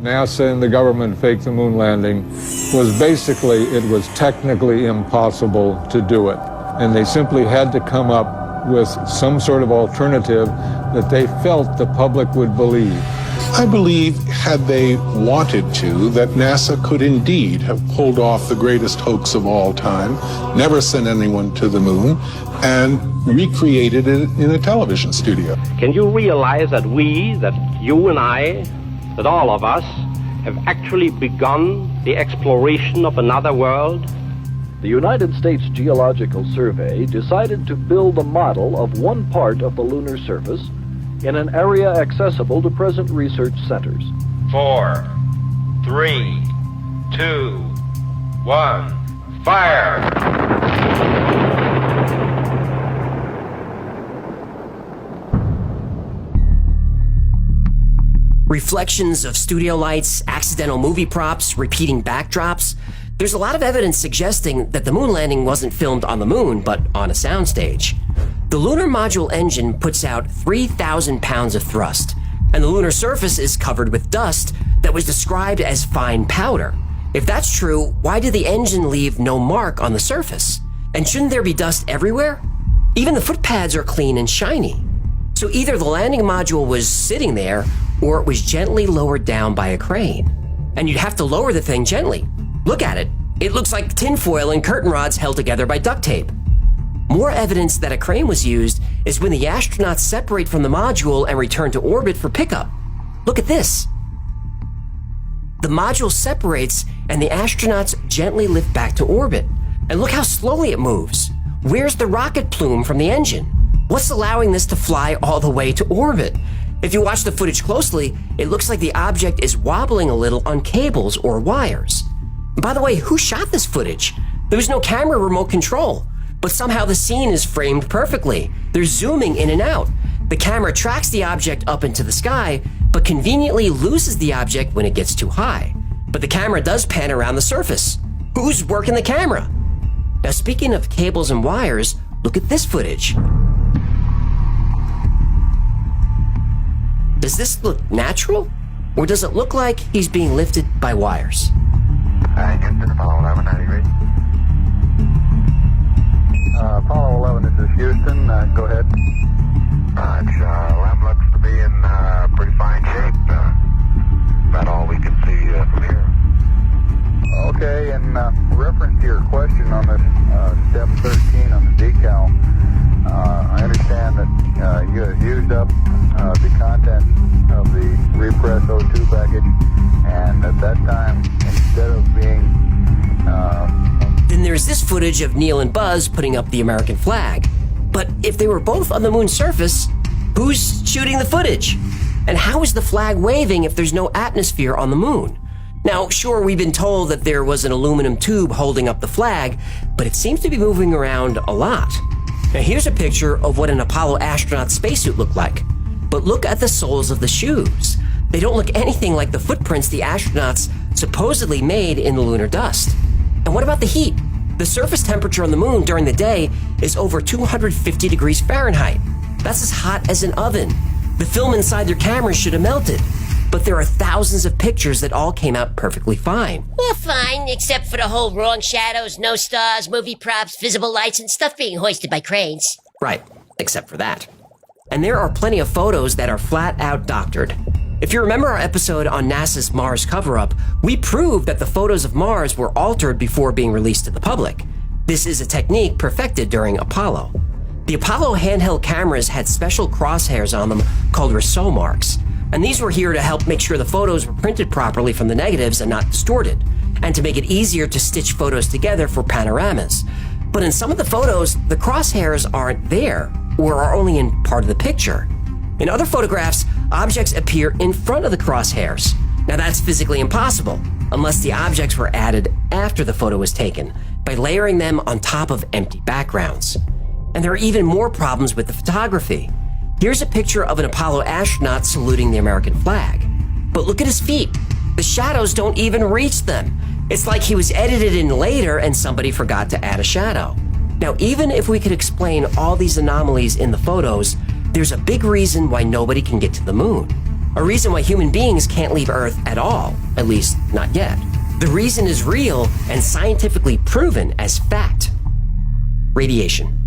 NASA and the government faked the moon landing was basically, it was technically impossible to do it. And they simply had to come up with some sort of alternative that they felt the public would believe. I believe, had they wanted to, that NASA could indeed have pulled off the greatest hoax of all time, never sent anyone to the moon, and recreated it in a television studio. Can you realize that that you and I, that all of us, have actually begun the exploration of another world? The United States Geological Survey decided to build a model of one part of the lunar surface in an area accessible to present research centers. 4, 3, 2, 1, fire! Reflections of studio lights, accidental movie props, repeating backdrops. There's a lot of evidence suggesting that the moon landing wasn't filmed on the moon, but on a soundstage. The lunar module engine puts out 3,000 pounds of thrust, and the lunar surface is covered with dust that was described as fine powder. If that's true, why did the engine leave no mark on the surface? And shouldn't there be dust everywhere? Even the foot pads are clean and shiny. So either the landing module was sitting there, or it was gently lowered down by a crane. And you'd have to lower the thing gently. Look at it. It looks like tinfoil and curtain rods held together by duct tape. More evidence that a crane was used is when the astronauts separate from the module and return to orbit for pickup. Look at this. The module separates and the astronauts gently lift back to orbit. And look how slowly it moves. Where's the rocket plume from the engine? What's allowing this to fly all the way to orbit? If you watch the footage closely, it looks like the object is wobbling a little on cables or wires. By the way, who shot this footage? There was no camera remote control, but somehow the scene is framed perfectly. They're zooming in and out. The camera tracks the object up into the sky, but conveniently loses the object when it gets too high. But the camera does pan around the surface. Who's working the camera? Now, speaking of cables and wires, look at this footage. Does this look natural? Or does it look like he's being lifted by wires? Houston, Apollo 11, how do you read? Apollo 11, this is Houston. Go ahead. LEM looks to be in pretty fine shape. About all we can see from here. Okay, in reference to your question on this step 13 on the decal, I understand that you have used up the contents of the repressed O2 package, and at that time, instead of being... Then there's this footage of Neil and Buzz putting up the American flag. But if they were both on the moon's surface, who's shooting the footage? And how is the flag waving if there's no atmosphere on the moon? Now, sure, we've been told that there was an aluminum tube holding up the flag, but it seems to be moving around a lot. Now, here's a picture of what an Apollo astronaut spacesuit looked like. But look at the soles of the shoes. They don't look anything like the footprints the astronauts supposedly made in the lunar dust. And what about the heat? The surface temperature on the moon during the day is over 250 degrees Fahrenheit. That's as hot as an oven. The film inside their cameras should have melted. But there are thousands of pictures that all came out perfectly fine. Well, fine, except for the whole wrong shadows, no stars, movie props, visible lights, and stuff being hoisted by cranes. Right, except for that. And there are plenty of photos that are flat out doctored. If you remember our episode on NASA's Mars cover-up, we proved that the photos of Mars were altered before being released to the public. This is a technique perfected during Apollo. The Apollo handheld cameras had special crosshairs on them called Rousseau marks, and these were here to help make sure the photos were printed properly from the negatives and not distorted, and to make it easier to stitch photos together for panoramas. But in some of the photos, the crosshairs aren't there, or are only in part of the picture. In other photographs, objects appear in front of the crosshairs. Now that's physically impossible, unless the objects were added after the photo was taken, by layering them on top of empty backgrounds. And there are even more problems with the photography. Here's a picture of an Apollo astronaut saluting the American flag. But look at his feet. The shadows don't even reach them. It's like he was edited in later and somebody forgot to add a shadow. Now, even if we could explain all these anomalies in the photos, there's a big reason why nobody can get to the moon. A reason why human beings can't leave Earth at all, at least not yet. The reason is real and scientifically proven as fact. Radiation.